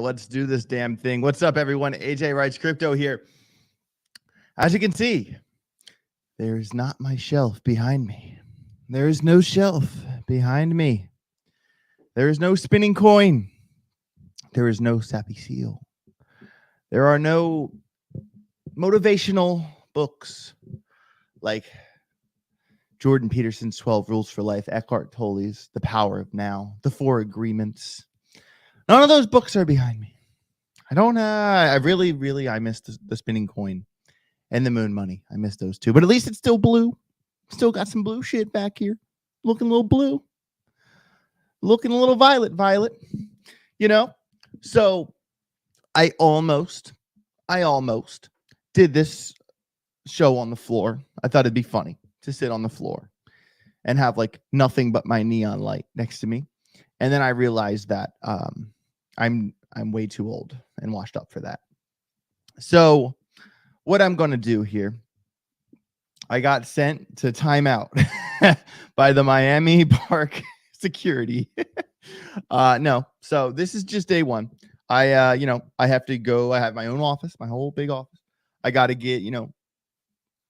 let's do this damn thing. What's up, everyone? AJ Writes Crypto here. As you can see, there is not my shelf behind me. There is no shelf behind me. There is no spinning coin. There is no sappy seal. There are no motivational books like Jordan Peterson's 12 Rules for Life, Eckhart Tolle's The Power of Now, The Four Agreements. None of those books are behind me. I miss the spinning coin and the moon money. I miss those two, but at least it's still blue. Still got some blue shit back here. Looking a little blue. Looking a little violet, you know? So I almost did this show on the floor. I thought it'd be funny to sit on the floor and have like nothing but my neon light next to me. And then I realized that I'm way too old and washed up for that. So what I'm going to do here, I got sent to timeout by the Miami Park security. No, so this is just day one. I have to go. I have my own office, my whole big office. I got to get,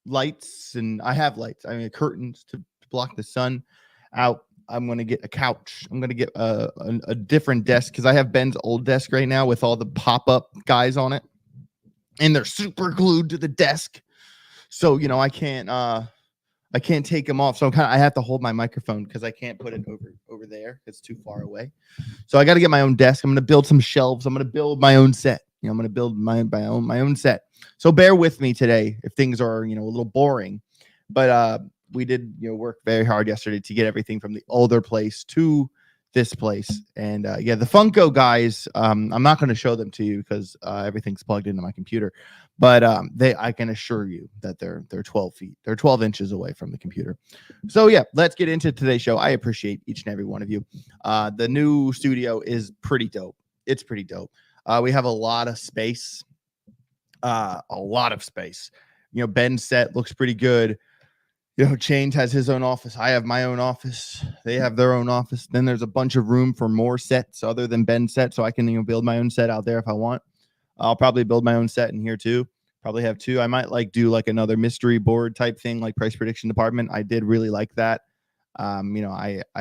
lights, and I have lights. I mean, curtains to block the sun out. I'm going to get a couch. I'm going to get a different desk because I have Ben's old desk right now with all the pop-up guys on it, and they're super glued to the desk. So, I can't take them off. So I have to hold my microphone because I can't put it over there. It's too far away. So I got to get my own desk. I'm going to build some shelves. I'm going to build my own set. I'm going to build my own set. So bear with me today if things are, a little boring, but we did, work very hard yesterday to get everything from the older place to this place. And the Funko guys, I'm not going to show them to you because everything's plugged into my computer, but I can assure you that they're 12 feet. They're 12 inches away from the computer. So yeah, let's get into today's show. I appreciate each and every one of you. The new studio is pretty dope. It's pretty dope. We have a lot of space. Ben's set looks pretty good. Chains has his own office. I have my own office. They have their own office. Then there's a bunch of room for more sets other than Ben's set. So I can, build my own set out there if I want. I'll probably build my own set in here too. Probably have two. I might do another mystery board type thing, like price prediction department. I did really like that. I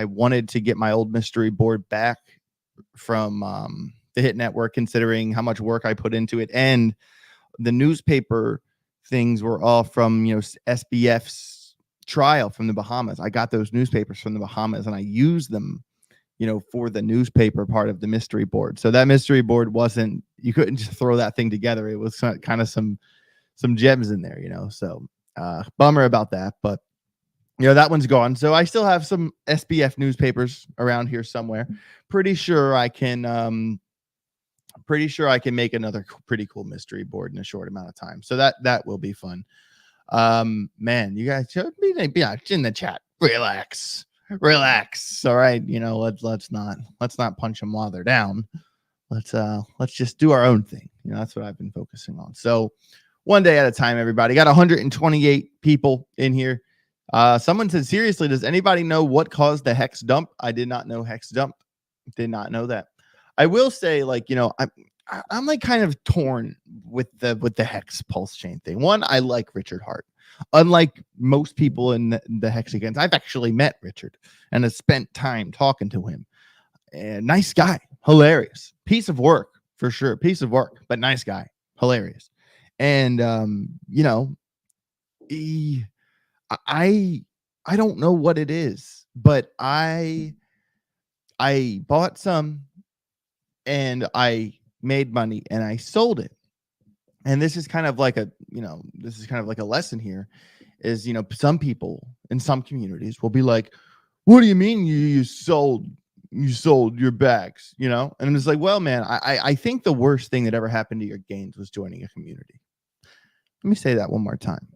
wanted to get my old mystery board back from the Hit Network, considering how much work I put into it. And the newspaper things were all from, SBF's trial from the Bahamas. I got those newspapers from the Bahamas and I used them, for the newspaper part of the mystery board. So that mystery board you couldn't just throw that thing together. It was kind of some gems in there, so bummer about that, but that one's gone. So I still have some SBF newspapers around here somewhere. Pretty sure I can make another pretty cool mystery board in a short amount of time. So that will be fun. Man, you guys should be in the chat. Relax. All right. Let's not punch them while they're down. Let's just do our own thing. That's what I've been focusing on. So one day at a time, everybody. Got 128 people in here. Someone said, seriously, does anybody know what caused the Hex dump? I did not know Hex dump. Did not know that. I will say, I'm kind of torn with the Hex Pulse chain thing. One, I like Richard Hart. Unlike most people in the Hexagons, I've actually met Richard and have spent time talking to him. And nice guy, hilarious, piece of work for sure, but nice guy, hilarious. And I don't know what it is, but I bought some and I made money and I sold it. And this is kind of like a lesson here is, some people in some communities will be like, what do you mean you sold your bags, And I'm just like, well, man, I think the worst thing that ever happened to your gains was joining a community. Let me say that one more time.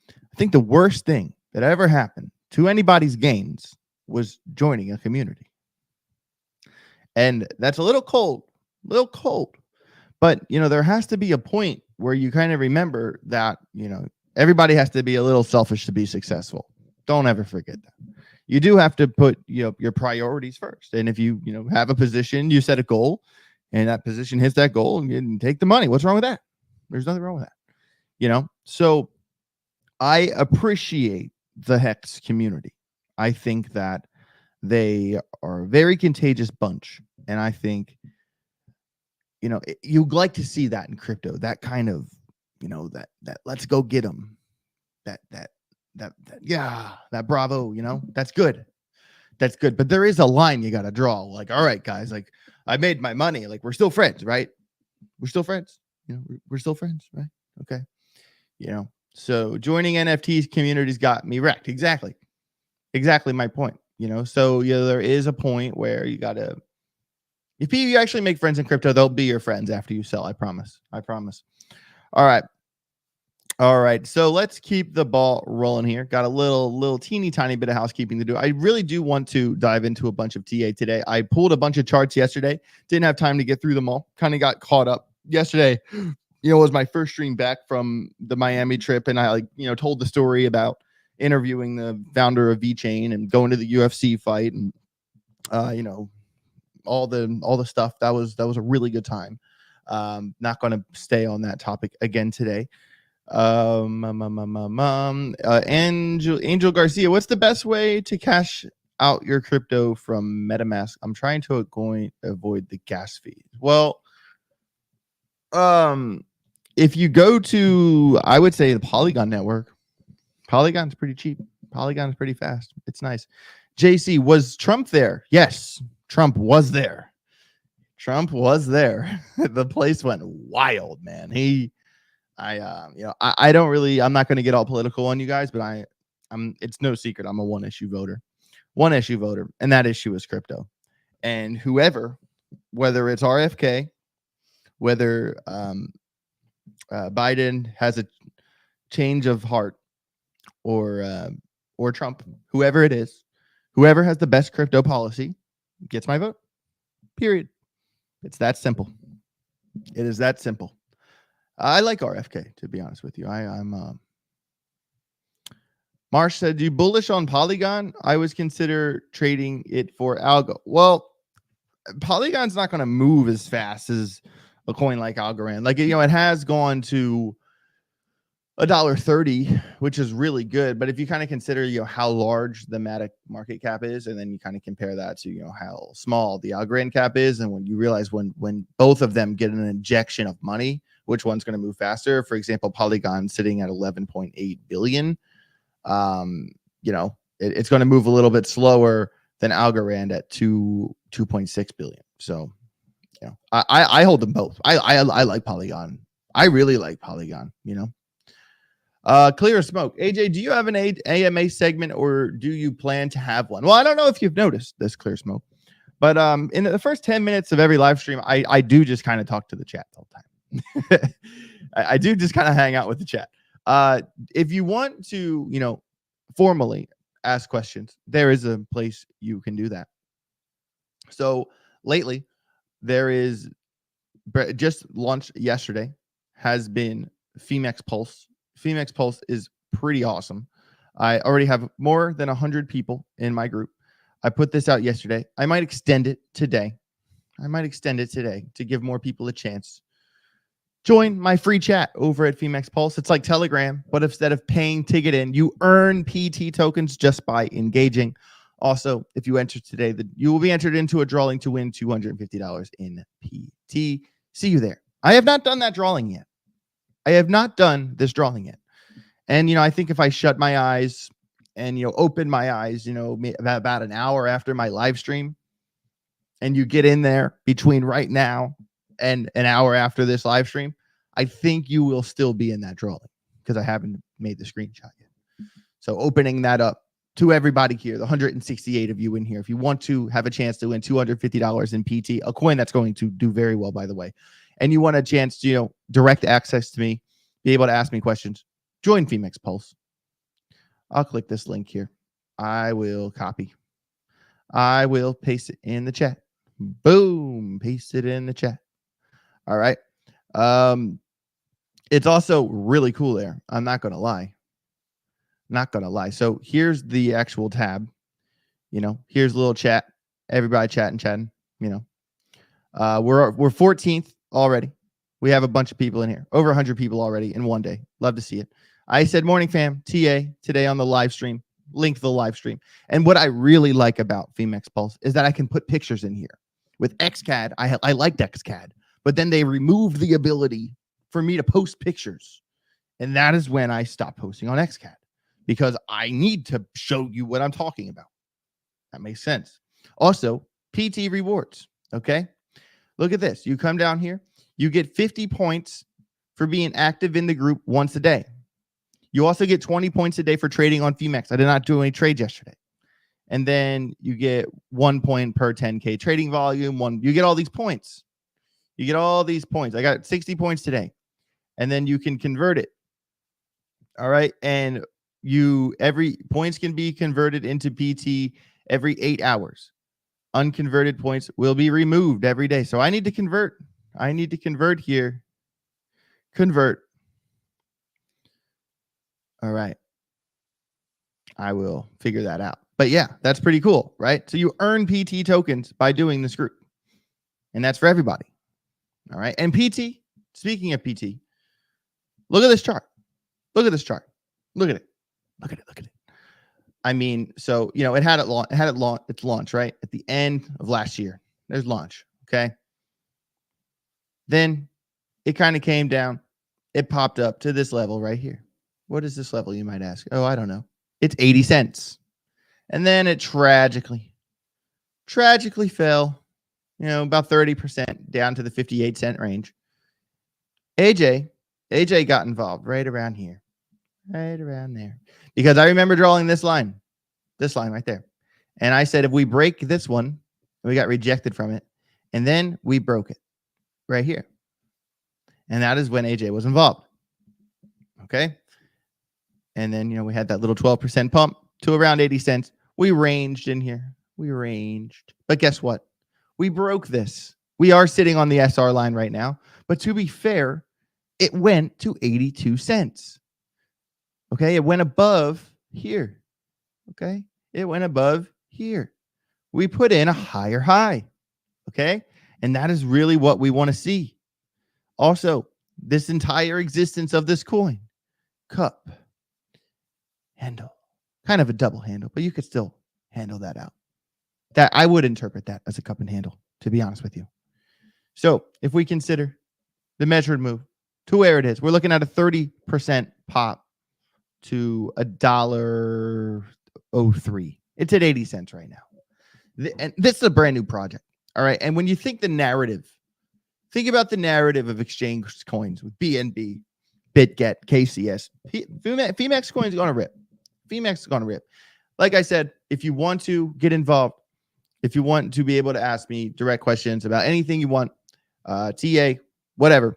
I think the worst thing that ever happened to anybody's gains was joining a community. And that's a little cold. But, there has to be a point where you kind of remember that, everybody has to be a little selfish to be successful. Don't ever forget that. You do have to put your priorities first. And if you have a position, you set a goal, and that position hits that goal, and you take the money. What's wrong with that? There's nothing wrong with that. So I appreciate the Hex community. I think that they are a very contagious bunch, and I think you'd like to see that in crypto, that kind of that let's go get them, that bravo, that's good. That's good. But there is a line you got to draw. Like, all right, guys, like I made my money. Like, we're still friends, right? We're still friends. We're still friends, right? Okay. So joining NFTs communities got me wrecked. Exactly my point. So there is a point where you got to, if you actually make friends in crypto, they'll be your friends after you sell. I promise. All right. So let's keep the ball rolling here. Got a little teeny tiny bit of housekeeping to do. I really do want to dive into a bunch of TA today. I pulled a bunch of charts yesterday. Didn't have time to get through them all. Kind of got caught up yesterday. Was my first stream back from the Miami trip, and I told the story about interviewing the founder of VeChain and going to the UFC fight, and all the stuff. That was a really good time. Not going to stay on that topic again today. Angel Garcia, what's the best way to cash out your crypto from MetaMask? I'm trying to avoid the gas fees. Well, if you go to, I would say, the Polygon network. Polygon's pretty cheap. Polygon's pretty fast. It's nice. JC, was Trump there? Yes, Trump was there. The place went wild, man. I don't really, I'm not going to get all political on you guys, but it's no secret. I'm a one issue voter, and that issue is crypto. And whether it's RFK, whether Biden has a change of heart, or Trump, whoever it is, whoever has the best crypto policy gets my vote. Period. It's that simple. It is that simple. I like RFK, to be honest with you. I'm Marsh said, you bullish on Polygon? I was consider trading it for Algo. Well, Polygon's not going to move as fast as a coin like Algorand. Like, it has gone to $1.30, which is really good. But if you kind of consider, how large the Matic market cap is, and then you kind of compare that to, how small the Algorand cap is, and when you realize when both of them get an injection of money, which one's going to move faster? For example, Polygon sitting at 11.8 billion. It's going to move a little bit slower than Algorand at 2.6 billion. So, I hold them both. I like Polygon. I really like Polygon. Clear Smoke. AJ, do you have an AMA segment, or do you plan to have one? Well, I don't know if you've noticed this, Clear Smoke, but in the first 10 minutes of every live stream, I do just kind of talk to the chat the whole time. I do just kind of hang out with the chat. If you want to, formally ask questions, there is a place you can do that. So lately, there is just launched yesterday, has been Phemex Pulse. Phemex Pulse is pretty awesome. I already have more than 100 people in my group. I put this out yesterday. I might extend it today. To give more people a chance. Join my free chat over at Phemex Pulse. It's like Telegram, but instead of paying to get in, you earn PT tokens just by engaging. Also, if you enter today, you will be entered into a drawing to win $250 in PT. See you there. I have not done that drawing yet. I have not done this drawing yet. And, I think if I shut my eyes and, open my eyes, about an hour after my live stream, and you get in there between right now and an hour after this live stream, I think you will still be in that drawing, because I haven't made the screenshot yet. So opening that up to everybody here, the 168 of you in here, if you want to have a chance to win $250 in PT, a coin that's going to do very well, by the way, and you want a chance to, direct access to me, be able to ask me questions, join Phemex Pulse. I'll click this link here. I will copy. I will paste it in the chat. Boom, paste it in the chat. All right. It's also really cool there. I'm not going to lie. So here's the actual tab. Here's a little chat. Everybody chatting. We're 14th already. We have a bunch of people in here, over 100 people already in one day. Love to see it. I said morning fam, TA today on the live stream. Link the live stream. And what I really like about Femex Pulse is that I can put pictures in here. With XCAD, I liked XCAD, but then they removed the ability for me to post pictures. And that is when I stopped posting on XCAD because I need to show you what I'm talking about. That makes sense. Also, PT rewards. Okay. Look at this. You come down here, you get 50 points for being active in the group once a day. You also get 20 points a day for trading on Phemex. I did not do any trades yesterday. And then you get 1 point per 10K trading volume. You get all these points. You get all these points. I got 60 points today. And then you can convert it. All right. And every points can be converted into PT every 8 hours. Unconverted points will be removed every day. So I need to convert. I need to convert here. Convert. All right. I will figure that out. But yeah, that's pretty cool, right? So you earn PT tokens by doing this group. And that's for everybody. All right. And PT, speaking of PT, look at this chart. Look at this chart. Look at it. Look at it. Look at it. I mean, so, you know, it had its launch, right? At the end of last year. There's launch. Okay. Then it kind of came down. It popped up to this level right here. What is this level, you might ask? Oh, I don't know. It's 80 cents. And then it tragically fell, you know, about 30% down to the 58-cent range. AJ got involved right around here, right around there, because I remember drawing this line right there. And I said, if we break this one, we got rejected from it. And then we broke it right here. And that is when AJ was involved. Okay. And then, you know, we had that little 12% pump to around 80 cents. We ranged in here. We ranged. But guess what? We broke this. We are sitting on the SR line right now. But to be fair, it went to 82 cents. Okay. It went above here. Okay. It went above here. We put in a higher high. Okay. And that is really what we want to see. Also, this entire existence of this coin, cup, handle, kind of a double handle, but you could still handle that out. That I would interpret that as a cup and handle, to be honest with you. So if we consider the measured move to where it is, we're looking at a 30% pop to $1.03. It's at 80 cents right now. And this is a brand new project. All right. And when you think the narrative, think about the narrative of exchange coins with BNB, BitGet, KCS. Phemex coin is going to rip. Phemex is going to rip. Like I said, if you want to get involved, if you want to be able to ask me direct questions about anything you want, TA, whatever,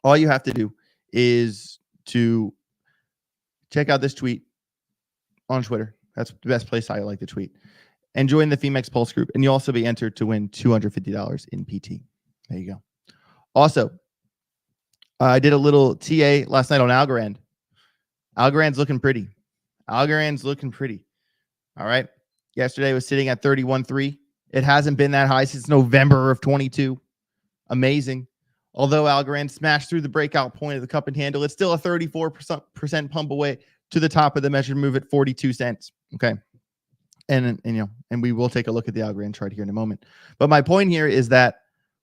all you have to do is to check out this tweet on Twitter. That's the best place I like to tweet. And join the Femex Pulse group. And you'll also be entered to win $250 in PT. There you go. Also, I did a little TA last night on Algorand. Algorand's looking pretty. Algorand's looking pretty. All right. Yesterday was sitting at 31.3. It hasn't been that high since November of 22. Amazing. Although Algorand smashed through the breakout point of the cup and handle, it's still a 34% pump away to the top of the measured move at 42 cents. Okay. And you know, and we will take a look at the Algorand chart here in a moment. But my point here is that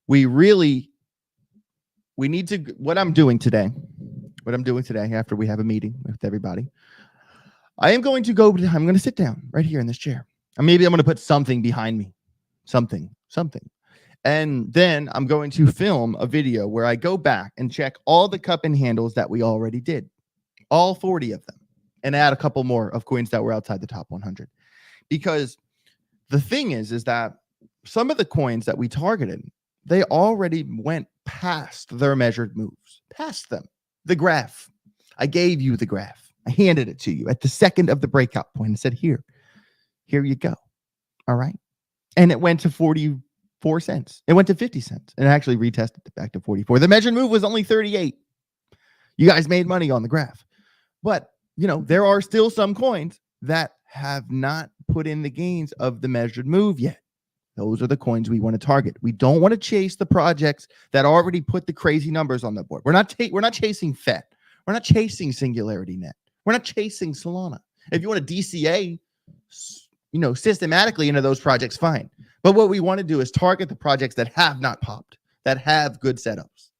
we need to, what I'm doing today after we have a meeting with everybody, I'm going to sit down right here in this chair. And maybe I'm going to put something behind me, something. And then I'm going to film a video where I go back and check all the cup and handles that we already did, all 40 of them, and add a couple more of coins that were outside the top 100. Because the thing is that some of the coins that we targeted, they already went past their measured moves, past them. The graph. I gave you the graph. I handed it to you at the second of the breakout point and said, here you go. All right. And it went to 44 cents. It went to 50 cents and actually retested it back to 44. The measured move was only 38. You guys made money on the graph. But, you know, there are still some coins that have not put in the gains of the measured move yet. Those are the coins we want to target. We don't want to chase the projects that already put the crazy numbers on the board. We're not chasing FET. We're not chasing Singularity Net. We're not chasing Solana. If you want to DCA, systematically into those projects, fine. But what we want to do is target the projects that have not popped, that have good setups,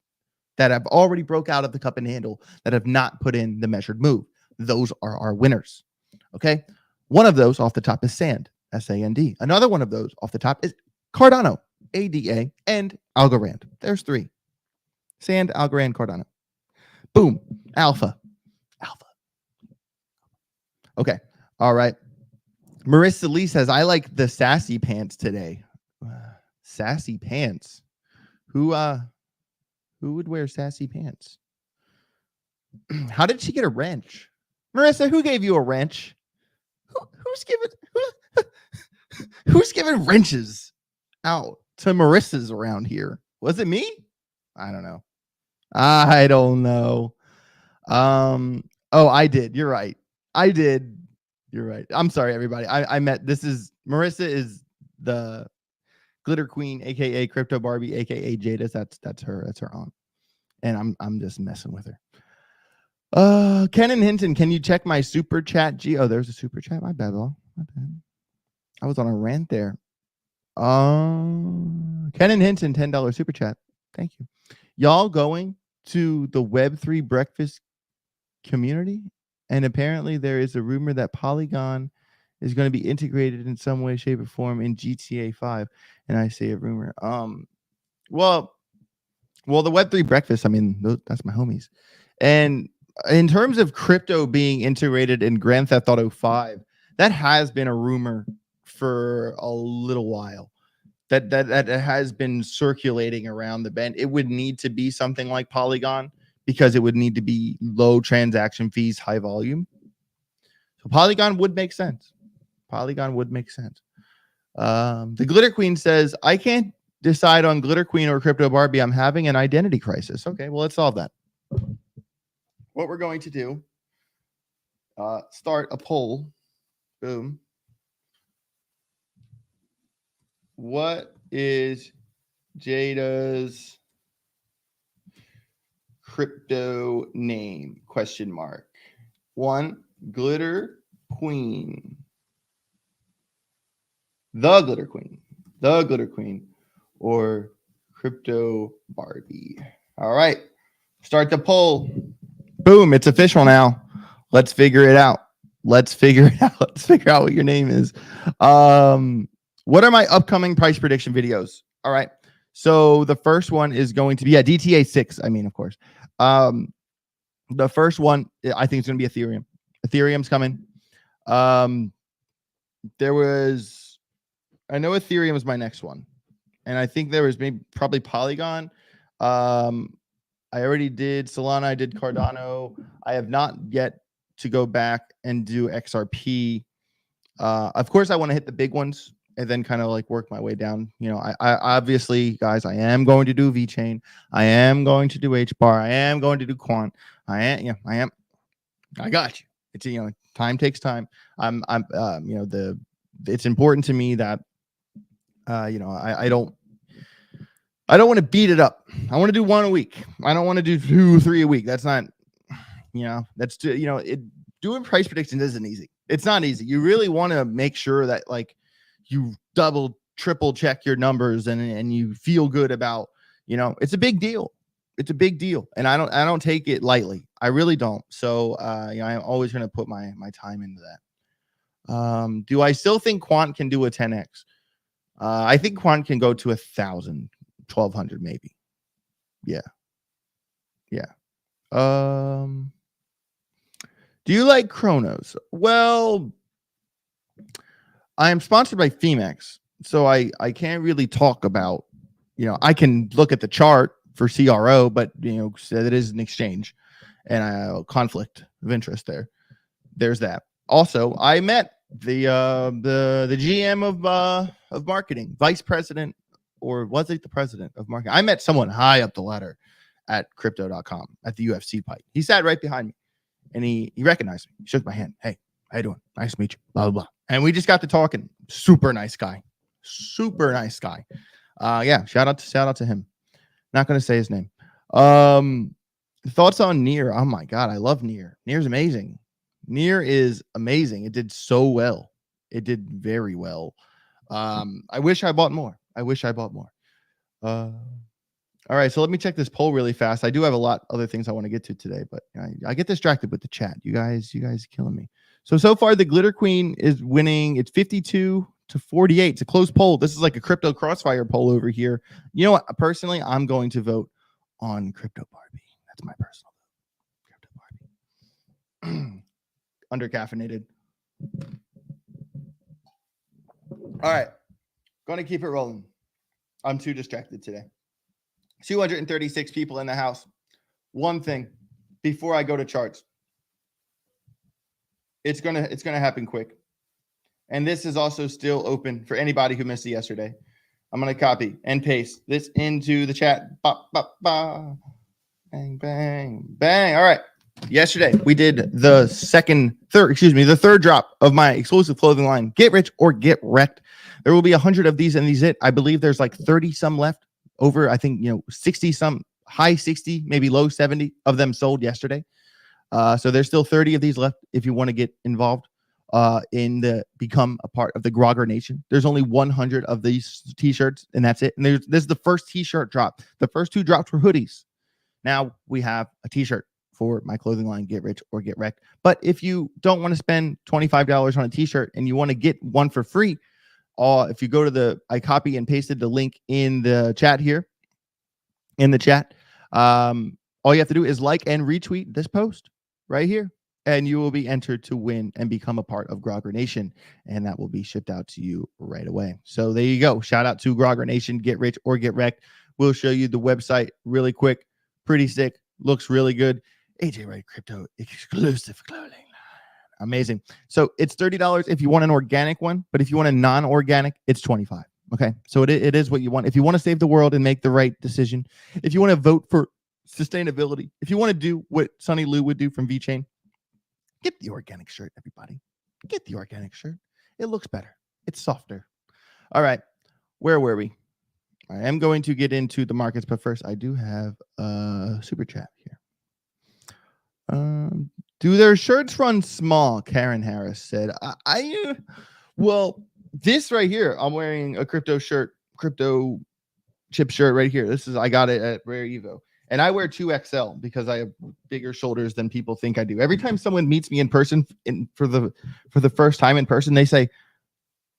that have already broke out of the cup and handle, that have not put in the measured move. Those are our winners. Okay. One of those off the top is SAND, SAND. Another one of those off the top is Cardano, ADA, and Algorand. There's 3. SAND, Algorand, Cardano. Boom. Alpha. Okay. All right. Marissa Lee says, I like the sassy pants today. Sassy pants. Who would wear sassy pants? How did she get a wrench? Marissa, who gave you a wrench? Who's giving wrenches out to Marissa's around here? Was it me? I don't know. Oh, I did. You're right. I did. You're right. I'm sorry, everybody. Marissa is the Glitter Queen, aka Crypto Barbie, aka Jadis. That's her. That's her aunt. And I'm just messing with her. Ken and Hinton, can you check my super chat? Oh, there's a super chat. My bad. I was on a rant there. Ken and Hinton, $10 super chat. Thank you. Y'all going to the Web3 breakfast community? And apparently there is a rumor that Polygon is going to be integrated in some way, shape, or form in GTA 5. And I say a rumor. Well, the Web3 breakfast, that's my homies. And in terms of crypto being integrated in Grand Theft Auto 5, that has been a rumor for a little while. That has been circulating around the bend. It would need to be something like Polygon because it would need to be low transaction fees, high volume. So Polygon would make sense. The Glitter Queen says, I can't decide on Glitter Queen or Crypto Barbie. I'm having an identity crisis. Okay, well, let's solve that. What we're going to do, start a poll. Boom. What is Jada's crypto name? Question mark. 1, Glitter Queen. The Glitter Queen, or Crypto Barbie. All right. Start the poll. Boom. It's official now. Let's figure it out. Let's figure out what your name is. What are my upcoming price prediction videos? All right. So the first one is going to be DTA 6. Of course. The first one, I think, is going to be Ethereum. Ethereum's coming. I know Ethereum is my next one. And I think there was probably Polygon. I already did Solana. I did Cardano. I have not yet to go back and do XRP. Of course, I want to hit the big ones and then kind of like work my way down. I obviously, guys, I am going to do VeChain. I am going to do HBAR. I am going to do Quant. I am. I got you. It's time takes time. It's important to me that I don't want to beat it up. I want to do 1 a week. I don't want to do 2, 3 a week. That's not, doing price predictions isn't easy. It's not easy. You really want to make sure that like you double, triple check your numbers and you feel good about, it's a big deal. It's a big deal. And I don't take it lightly. I really don't. So, I'm always going to put my time into that. Do I still think Quant can do a 10X? I think Quant can go to 1,000, 1,200 maybe. Yeah. Do you like Chronos? Well, I am sponsored by Phemex, so I can't really talk about, I can look at the chart for CRO, but it is an exchange and a conflict of interest there. There's that. Also, I met the GM of marketing, vice president, or was it the president of marketing? I met someone high up the ladder at crypto.com at the UFC fight. He sat right behind me and he recognized me. He shook my hand. Hey, how you doing? Nice to meet you. Blah, blah, blah. And we just got to talking. Super nice guy. Super nice guy. Yeah, shout out to him. Not going to say his name. Thoughts on Near? Oh my god, I love Near. Near's amazing. Near is amazing. It did so well. It did very well. I wish I bought more. All right, so let me check this poll really fast. I do have a lot other things I want to get to today, but I get distracted with the chat. You guys killing me. So far the Glitter Queen is winning. It's 52 to 48. It's a close poll. This is like a crypto crossfire poll over here. You know what? Personally, I'm going to vote on Crypto Barbie. That's my personal vote. Crypto Barbie. Undercaffeinated. All right. Going to keep it rolling. I'm too distracted today. 236 people in the house. One thing before I go to charts. It's gonna happen quick. And this is also still open for anybody who missed it yesterday. I'm gonna copy and paste this into the chat. Ba, ba, ba. Bang, bang, bang. All right. Yesterday we did the third drop of my exclusive clothing line, Get Rich or Get Wrecked. There will be 100 of these, and these it. I believe there's like 30 some left. Over, I think, 60 some, high 60, maybe low 70 of them sold yesterday. So there's still 30 of these left if you want to get involved become a part of the Grogger Nation. There's only 100 of these t-shirts, and that's it. And this is the first t-shirt drop. The first two drops were hoodies. Now we have a t-shirt for my clothing line, Get Rich or Get Wrecked. But if you don't want to spend $25 on a t-shirt and you want to get one for free, if you go to I copy and pasted the link in the chat here, all you have to do is like and retweet this post right here, and you will be entered to win and become a part of Grogger Nation, and that will be shipped out to you right away. So there you go. Shout out to Grogger Nation, Get Rich or Get Wrecked. We'll show you the website really quick. Pretty sick. Looks really good. AJ Wright Crypto exclusive clothing. Amazing. So it's $30 if you want an organic one, but if you want a non-organic, it's $25. Okay. So it is what you want. If you want to save the world and make the right decision, if you want to vote for sustainability, if you want to do what Sonny Lou would do from VeChain, get the organic shirt, everybody. Get the organic shirt. It looks better. It's softer. All right. Where were we? I am going to get into the markets, but first I do have a super chat here. Do their shirts run small? Karen Harris said. Well, this right here, I'm wearing a crypto chip shirt right here. I got it at Rare Evo, and I wear 2XL because I have bigger shoulders than people think I do. Every time someone meets me in person for the first time in person, they say,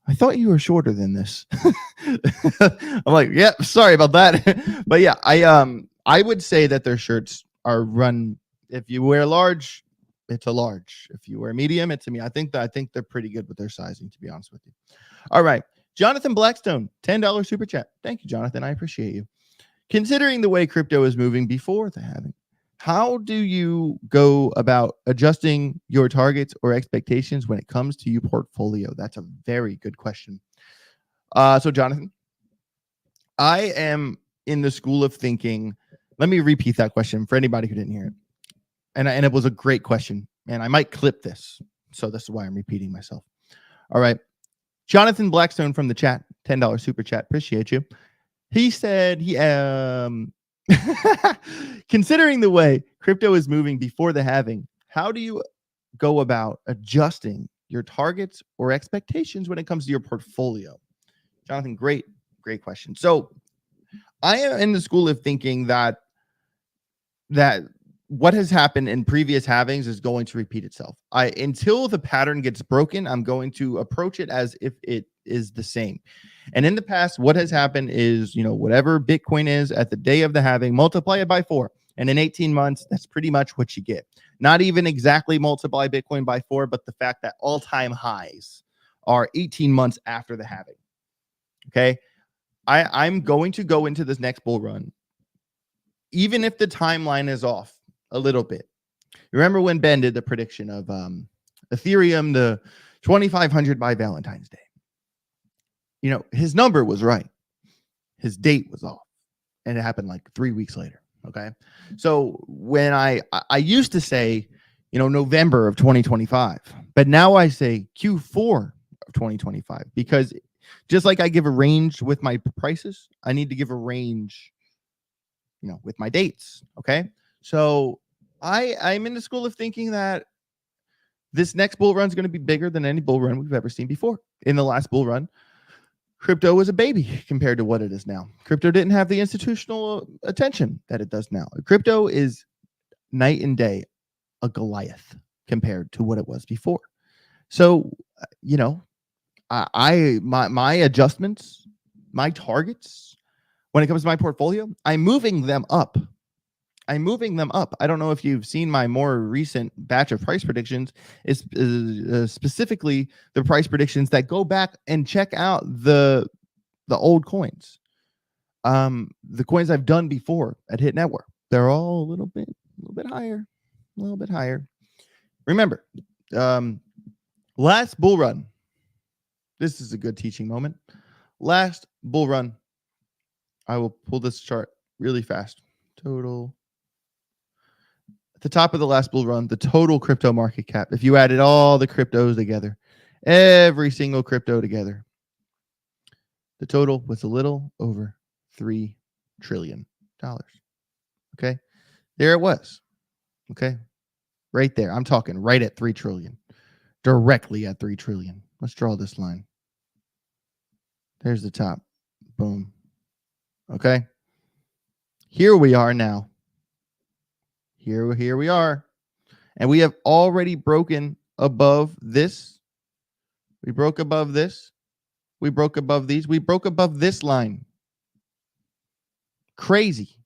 I thought you were shorter than this. I'm like, yeah, sorry about that. But yeah, I would say that their shirts are run. If you wear large, it's a large. If you wear medium, it's a medium. I think they're pretty good with their sizing, to be honest with you. All right. Jonathan Blackstone, $10 super chat. Thank you, Jonathan. I appreciate you. Considering the way crypto is moving before the halving, how do you go about adjusting your targets or expectations when it comes to your portfolio? That's a very good question. So, Jonathan, I am in the school of thinking. Let me repeat that question for anybody who didn't hear it. And it was a great question, and I might clip this. So this is why I'm repeating myself. All right. Jonathan Blackstone from the chat, $10 super chat. Appreciate you. He said, considering the way crypto is moving before the halving, how do you go about adjusting your targets or expectations when it comes to your portfolio? Jonathan, great question. So I am in the school of thinking that what has happened in previous halvings is going to repeat itself. Until the pattern gets broken, I'm going to approach it as if it is the same. And in the past, what has happened is, whatever Bitcoin is at the day of the halving, multiply it by 4. And in 18 months, that's pretty much what you get. Not even exactly multiply Bitcoin by 4, but the fact that all-time highs are 18 months after the halving. Okay. I'm going to go into this next bull run, even if the timeline is off a little bit. Remember when Ben did the prediction of Ethereum, the 2,500 by Valentine's Day? His number was right. His date was off. And it happened like 3 weeks later. Okay. So when I used to say, November of 2025, but now I say Q4 of 2025, because Just like I give a range with my prices, I need to give a range, with my dates. Okay. So I'm in the school of thinking that this next bull run is going to be bigger than any bull run we've ever seen before. In the last bull run, crypto was a baby compared to what it is now. Crypto didn't have the institutional attention that it does now. Crypto is night and day a Goliath compared to what it was before. So, my adjustments, my targets when it comes to my portfolio, I'm moving them up. I don't know if you've seen my more recent batch of price predictions, is specifically the price predictions that go back and check out the old coins. The coins I've done before at Hit Network, they're all a little bit higher. Remember, last bull run. This is a good teaching moment. Last bull run. I will pull this chart really fast. Total. At the top of the last bull run, the total crypto market cap, if you added all the cryptos together, every single crypto together, the total was a little over $3 trillion. Okay. There it was. Okay. Right there. I'm talking right at 3 trillion. Directly at 3 trillion. Let's draw this line. There's the top. Boom. Okay. Here we are now. Here we are. And we have already broken above this. We broke above this. We broke above these. We broke above this line. Crazy.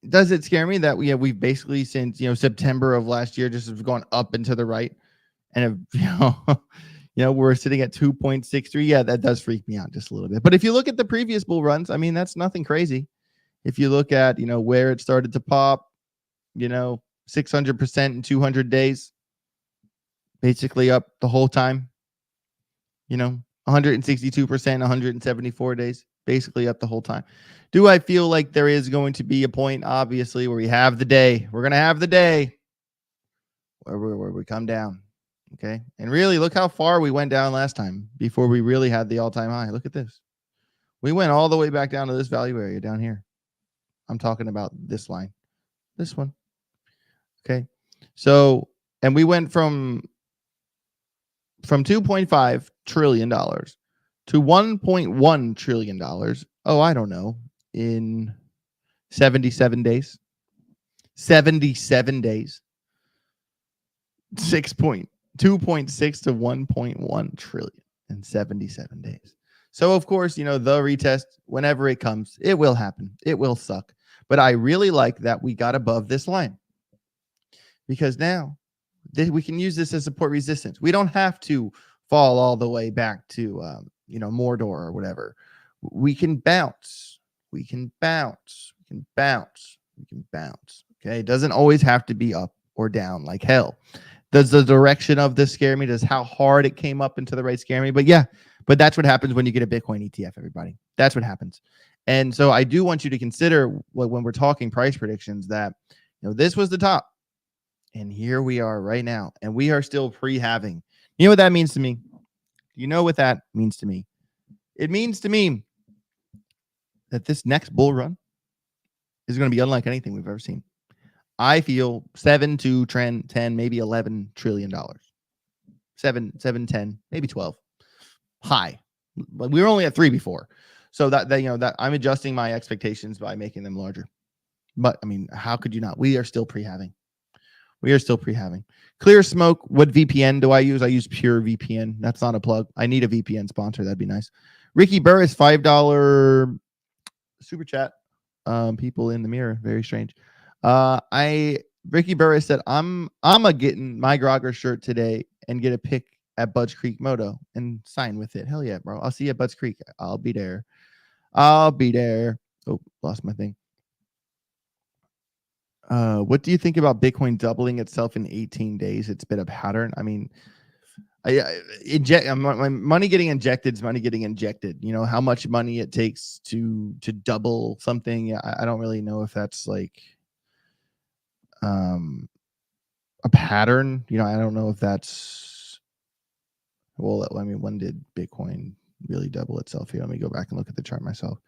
Does it scare me that we've basically since September of last year just have gone up and to the right, and we're sitting at 2.63? Yeah, that does freak me out just a little bit. But if you look at the previous bull runs, I mean, that's nothing crazy. If you look at where it started to pop, 600% in 200 days, basically up the whole time. 162%, 174 days, basically up the whole time. Do I feel like there is going to be a point, obviously, where we have the day? We're going to have the day where we come down. Okay. And really, look how far we went down last time before we really had the all-time high. Look at this. We went all the way back down to this value area down here. I'm talking about this line, this one. Okay. So, and we went from $2.5 trillion to $1.1 trillion. Oh, I don't know. In 77 days. 77 days. 2.6 to 1.1 trillion in 77 days. So, of course, the retest, whenever it comes, it will happen. It will suck. But I really like that we got above this line, because now we can use this as support resistance. We don't have to fall all the way back to, Mordor or whatever. We can bounce. Okay. It doesn't always have to be up or down like hell. Does the direction of this scare me? Does how hard it came up into the right scare me? But yeah, but that's what happens when you get a Bitcoin ETF, everybody. That's what happens. And so I do want you to consider when we're talking price predictions that, this was the top. And here we are right now. And we are still pre-halving. You know what that means to me? You know what that means to me? It means to me that this next bull run is going to be unlike anything we've ever seen. I feel 7 to 10, maybe $11 trillion. 7, 10, maybe 12. High. But we were only at 3 before. So that I'm adjusting my expectations by making them larger. But I mean, how could you not? We are still pre-halving. Clear Smoke. What VPN do I use? I use Pure VPN. That's not a plug. I need a VPN sponsor. That'd be nice. Ricky Burris, $5 super chat. People in the mirror. Very strange. Ricky Burris said, I'm a getting my Grogger shirt today and get a pic at Bud's Creek Moto and sign with it. Hell yeah, bro. I'll see you at Bud's Creek. I'll be there. Oh, lost my thing. What do you think about Bitcoin doubling itself in 18 days? It's been a pattern. I mean, my money getting injected is money getting injected. How much money it takes to double something. I don't really know if that's like a pattern. I don't know if that's Well, I mean, when did Bitcoin really double itself here? Let me go back and look at the chart myself.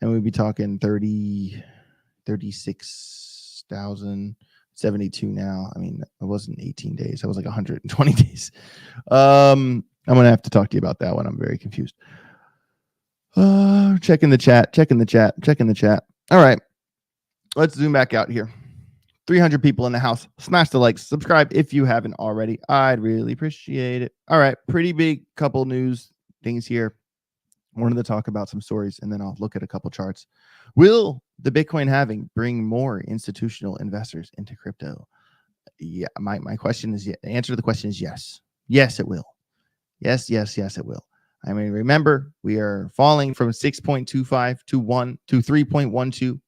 And we'd be talking 36,072 now. I mean, it wasn't 18 days. That was like 120 days. I'm going to have to talk to you about that one. I'm very confused. Checking the chat. All right. Let's zoom back out here. 300 people in the house. Smash the like, subscribe if you haven't already. I'd really appreciate it. All right. Pretty big couple news things here. I wanted to talk about some stories, and then I'll look at a couple charts. Will the Bitcoin halving bring more institutional investors into crypto? Yeah, my question is, the answer to the question is yes. Yes, it will. Yes, it will. I mean, remember, we are falling from 6.25 to 3.12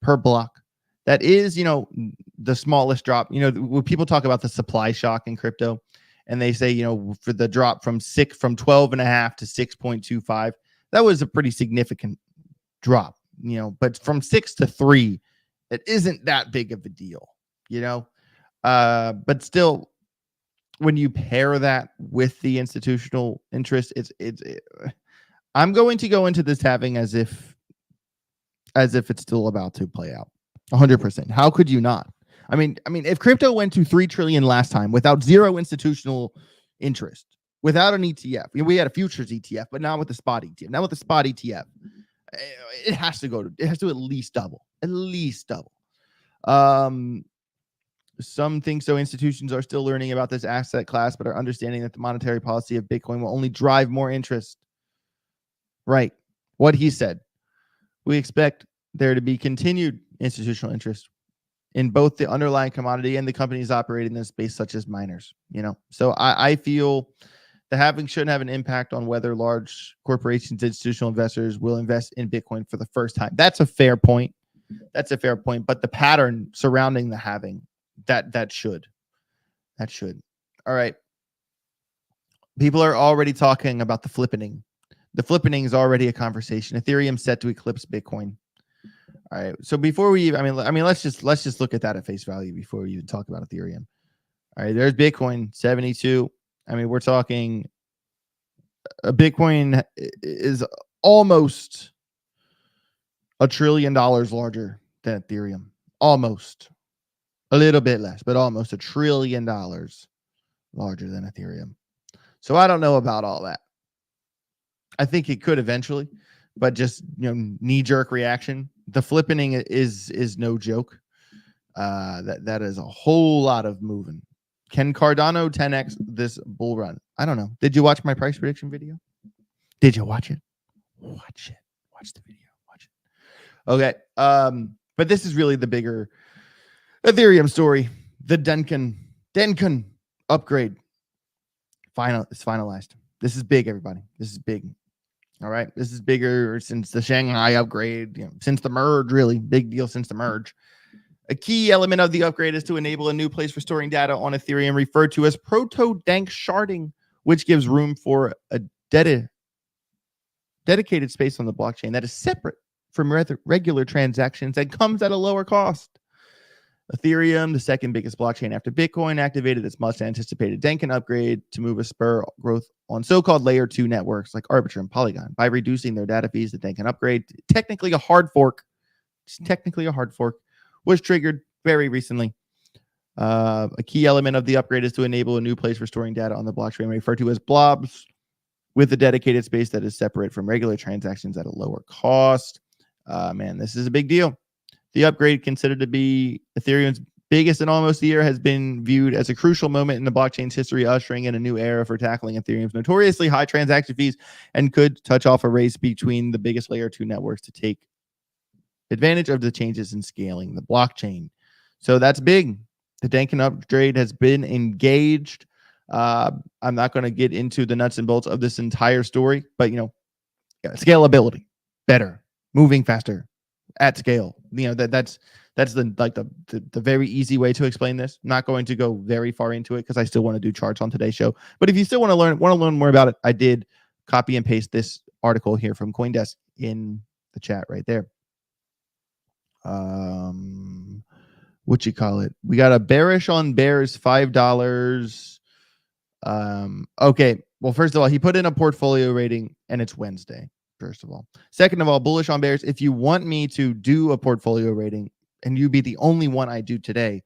per block. That is, the smallest drop. When people talk about the supply shock in crypto, and they say, for the drop from 12.5 to 6.25, that was a pretty significant drop, but from 6 to 3, it isn't that big of a deal, but still, when you pair that with the institutional interest, I'm going to go into this halving as if it's still about to play out 100%. How could you not? I mean, if crypto went to 3 trillion last time without zero institutional interest, without an ETF, we had a futures ETF, but not with the spot ETF. Now with the spot ETF, it has to at least double. Some think so. Institutions are still learning about this asset class, but are understanding that the monetary policy of Bitcoin will only drive more interest. Right. What he said. We expect there to be continued institutional interest in both the underlying commodity and the companies operating in this space, such as miners. So I feel the halving shouldn't have an impact on whether large corporations, institutional investors will invest in Bitcoin for the first time. That's a fair point. But the pattern surrounding the halving, that should. All right. People are already talking about the flippening. The flippening is already a conversation. Ethereum set to eclipse Bitcoin. All right. So before we, let's just look at that at face value before we even talk about Ethereum. All right. There's Bitcoin 72. We're talking Bitcoin is almost $1 trillion larger than Ethereum. Almost. A little bit less, but almost $1 trillion larger than Ethereum. So I don't know about all that. I think it could eventually, but just knee-jerk reaction. The flippening is no joke. That is a whole lot of moving. Can Cardano 10x this bull run? I don't know. Did you watch my price prediction video? Did you watch it? Watch it. Watch the video. Watch it. Okay. But this is really the bigger Ethereum story. The Denken upgrade it's finalized. This is big, everybody. This is big. All right. This is bigger since the Shanghai upgrade, since the merge, really big deal since the merge. A key element of the upgrade is to enable a new place for storing data on Ethereum referred to as proto-dank sharding, which gives room for a dedicated space on the blockchain that is separate from regular transactions and comes at a lower cost. Ethereum, the second biggest blockchain after Bitcoin, activated its much anticipated Denken upgrade to move a spur growth on so-called layer 2 networks like Arbiter and Polygon by reducing their data fees. The Denken upgrade, technically a hard fork, was triggered very recently. A key element of the upgrade is to enable a new place for storing data on the blockchain referred to as blobs with a dedicated space that is separate from regular transactions at a lower cost. Man, this is a big deal. The upgrade, considered to be Ethereum's biggest in almost a year, has been viewed as a crucial moment in the blockchain's history, ushering in a new era for tackling Ethereum's notoriously high transaction fees, and could touch off a race between the biggest layer 2 networks to take advantage of the changes in scaling the blockchain. So that's big. The Denken upgrade has been engaged. I'm not going to get into the nuts and bolts of this entire story, but scalability, better, moving faster, at scale. That's the very easy way to explain this. I'm not going to go very far into it because I still want to do charts on today's show. But if you still want to learn more about it, I did copy and paste this article here from CoinDesk in the chat right there. What you call it? We got a bearish on bears $5 Okay. Well, first of all, he put in a portfolio rating and it's Wednesday, first of all. Second of all, bullish on bears. If you want me to do a portfolio rating and you be the only one I do today,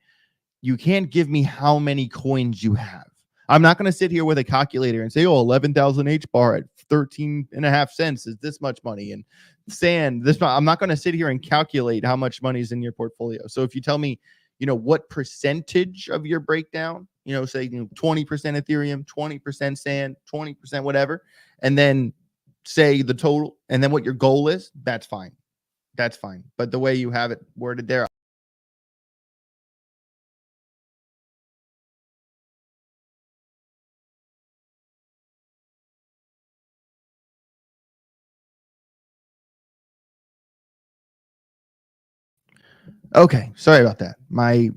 you can't give me how many coins you have. I'm not going to sit here with a calculator and say, oh, 11,000 H bar at 13.5 cents is this much money. And sand, this, I'm not going to sit here and calculate how much money is in your portfolio. So if you tell me, what percentage of your breakdown, say 20% Ethereum, 20% sand, 20% whatever, and then say the total and then what your goal is, that's fine. That's fine. But the way you have it worded there, okay, sorry about that. My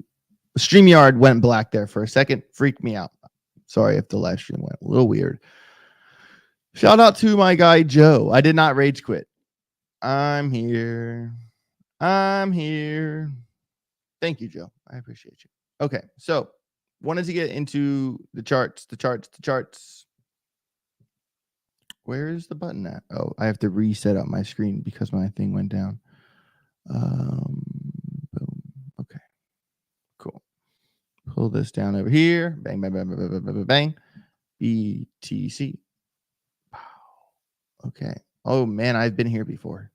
StreamYard went black there for a second. Freaked me out. Sorry if the live stream went a little weird. Shout out to my guy, Joe. I did not rage quit. I'm here. I'm here. Thank you, Joe. I appreciate you. Okay, so wanted to get into the charts. Where is the button at? Oh, I have to reset up my screen because my thing went down. Boom. Okay, cool. Pull this down over here. Bang, bang, bang, bang, bang, bang, bang. BTC. Wow. Okay. Oh man, I've been here before.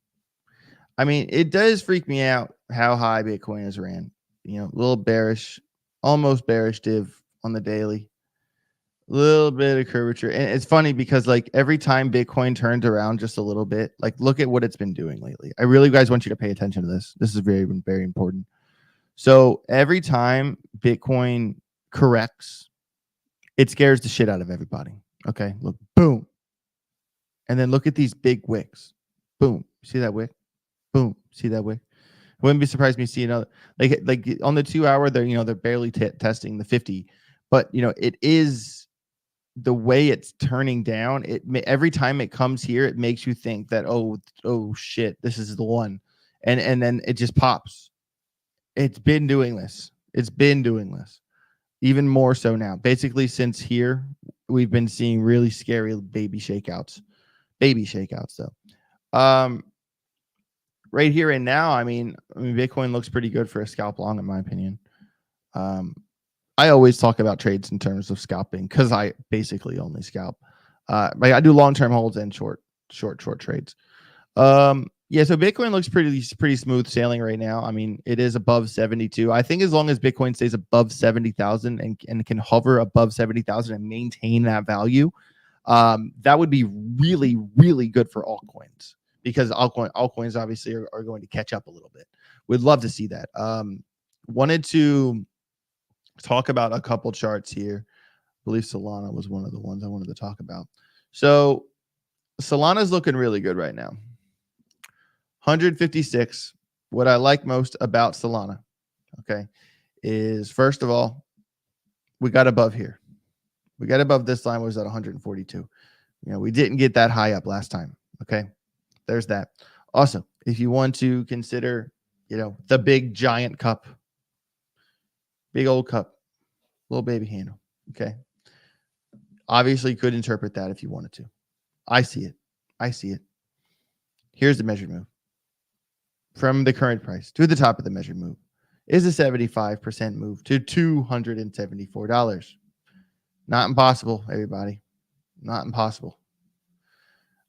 I mean, it does freak me out how high Bitcoin has ran. A little bearish, almost bearish div on the daily. A little bit of curvature. And it's funny because like every time Bitcoin turns around just a little bit, like look at what it's been doing lately. I really guys want you to pay attention to this. This is very, very important. So every time Bitcoin corrects, it scares the shit out of everybody. Okay, look, boom. And then look at these big wicks. Boom. See that wick? Boom. See that wick? Wouldn't be surprised me see another like on the 2 hour. They're barely testing the 50, but it is the way it's turning down. Every time it comes here, it makes you think that oh shit, this is the one, and then it just pops. It's been doing this. It's been doing this. Even more so now. Basically, since here, we've been seeing really scary baby shakeouts. Baby shakeouts, though. Right here and now, I mean, Bitcoin looks pretty good for a scalp long, in my opinion. I always talk about trades in terms of scalping because I basically only scalp. I do long-term holds and short trades. Yeah, so Bitcoin looks pretty smooth sailing right now. I mean, it is above 72. I think as long as Bitcoin stays above 70,000 and can hover above 70,000 and maintain that value, that would be really, really good for altcoins because altcoins obviously are going to catch up a little bit. We'd love to see that. Wanted to talk about a couple charts here. I believe Solana was one of the ones I wanted to talk about. So Solana's looking really good right now. 156. What I like most about Solana, okay, is first of all, we got above here. We got above this line was at 142. We didn't get that high up last time. Okay, there's that. Also, if you want to consider, the big giant cup, big old cup, little baby handle. Okay, obviously could interpret that if you wanted to. I see it. Here's the measured move. From the current price to the top of the measured move is a 75% move to $274. Not impossible, everybody. Not impossible.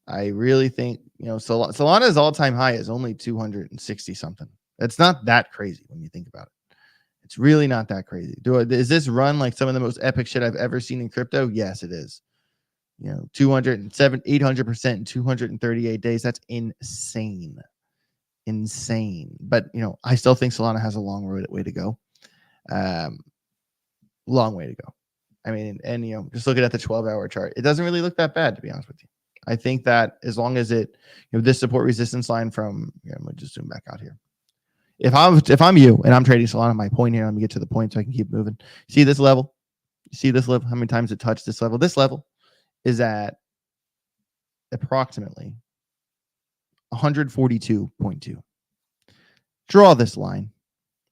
I really think, Solana's all-time high is only 260 something. It's not that crazy when you think about it. It's really not that crazy. Is this run like some of the most epic shit I've ever seen in crypto? Yes, it is. 207, 800% in 238 days. That's insane. But I still think Solana has a long way to go. Long way to go. I mean, and just looking at the 12-hour chart, it doesn't really look that bad, to be honest with you. I think that as long as it, this support resistance line from, I'm gonna just zoom back out here. If I'm you and I'm trading Solana, my point here, let me get to the point so I can keep moving. See this level? You see this level? How many times it touched this level? This level is at approximately 142.2. Draw this line.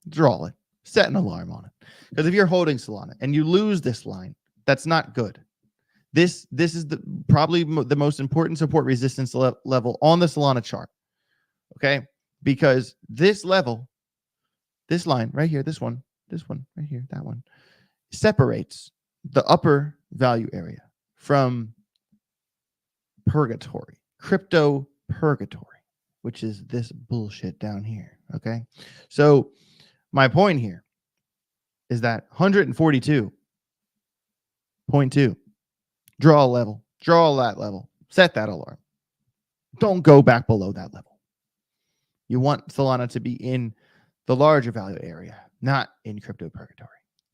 Draw it. Set an alarm on it. Because if you're holding Solana and you lose this line, that's not good. This is probably the most important support resistance level on the Solana chart. Okay, because this level, this line right here, this one right here, that one separates the upper value area from purgatory, crypto purgatory, which is this bullshit down here. Okay, so my point here is that 142.2, draw a level, draw that level, set that alarm. Don't go back below that level. You want Solana to be in the larger value area, not in crypto purgatory.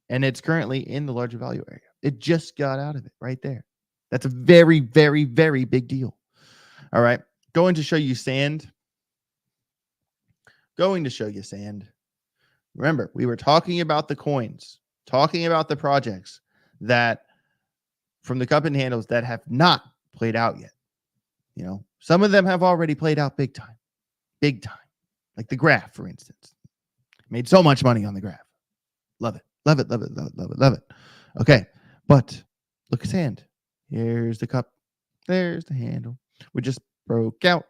And it's currently in the larger value area. It just got out of it right there. That's a very, very, very big deal. All right. Going to show you sand. Remember, we were talking about the coins, talking about the projects that from the cup and handles that have not played out yet. You know, some of them have already played out big time. Like the graph, for instance. Made so much money on the graph. Love it. Okay. But look at sand. Here's the cup. There's the handle. We just broke out.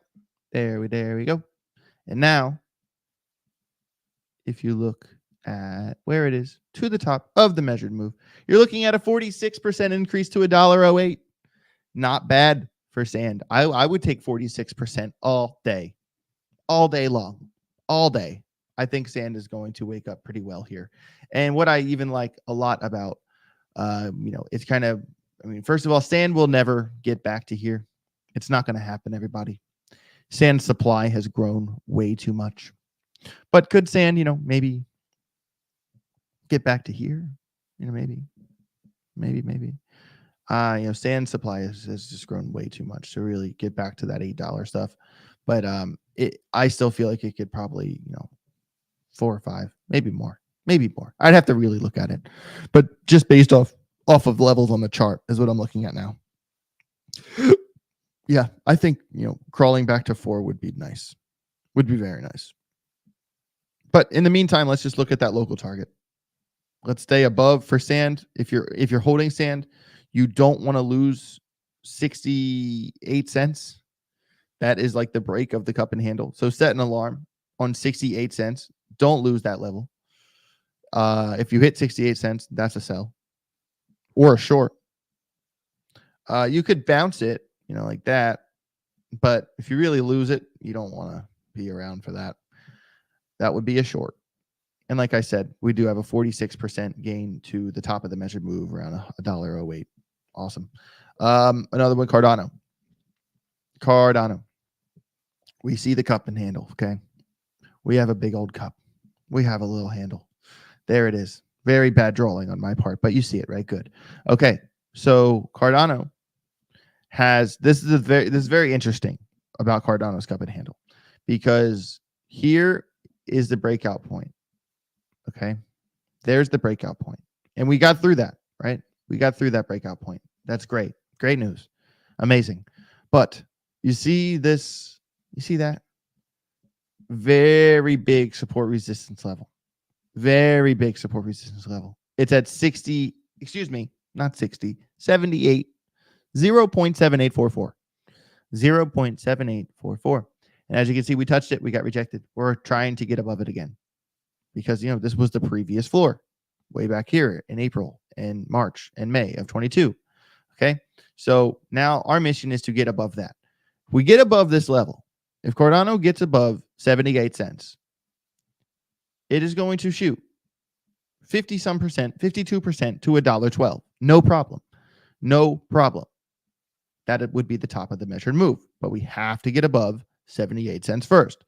There we go. And now, if you look at where it is to the top of the measured move, you're looking at a 46% increase to $1.08. Not bad for sand. I would take 46% all day long, all day. I think sand is going to wake up pretty well here. And what I even like a lot about, it's kind of, first of all, sand will never get back to here. It's not going to happen, everybody. Sand supply has grown way too much. But could sand, maybe get back to here? Maybe. Sand supply has just grown way too much to really get back to that $8 stuff. But I still feel like it could probably, 4 or 5, maybe more. I'd have to really look at it. But just based off of levels on the chart is what I'm looking at now. Yeah, I think, crawling back to 4 would be nice. Would be very nice. But in the meantime, let's just look at that local target. Let's stay above for sand. If you're holding sand, you don't want to lose 68 cents. That is like the break of the cup and handle. So set an alarm on 68 cents. Don't lose that level. If you hit 68 cents, that's a sell or a short. You could bounce it, like that. But if you really lose it, you don't want to be around for that. That would be a short. And like I said, we do have a 46% gain to the top of the measured move around $1.08. Awesome. Another one, Cardano. We see the cup and handle, okay? We have a big old cup. We have a little handle. There it is. Very bad drawing on my part, but you see it, right? Good. Okay, so Cardano has, this is very interesting about Cardano's cup and handle, because here is the breakout point. Okay, there's the breakout point. And we got through that, right? We got through that breakout point. That's great. Great news. Amazing. But you see this, you see that? Very big support resistance level. Very big support resistance level. It's at 60, excuse me, not 60, 78, 0.7844. 0.7844. And as you can see, we touched it. We got rejected. We're trying to get above it again, because, this was the previous floor way back here in April and March and May of 22. Okay. So now our mission is to get above that. If we get above this level, if Cardano gets above 78 cents, it is going to shoot 50-some percent, 52% to $1.12. No problem. That would be the top of the measured move. But we have to get above 78 cents first,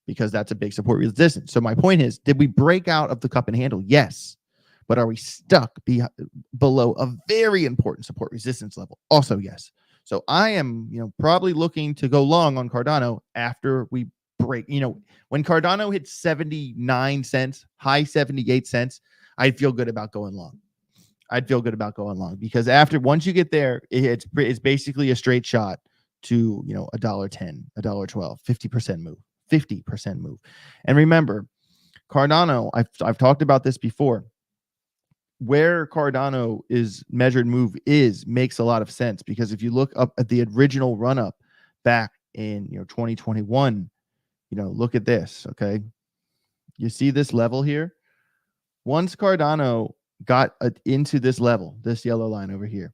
because that's a big support resistance. So my point is, did we break out of the cup and handle? Yes. But are we stuck below a very important support resistance level? Also, yes. So I am, probably looking to go long on Cardano after we break. When Cardano hits 79 cents, high 78 cents, I'd feel good about going long. Because once you get there, it's basically a straight shot to, $1.10, $1.12, 50% move. And remember, Cardano, I've talked about this before. where Cardano is measured move makes a lot of sense, because if you look up at the original run up back in 2021, look at this. Okay, you see this level here. Once Cardano got into this level, this yellow line over here,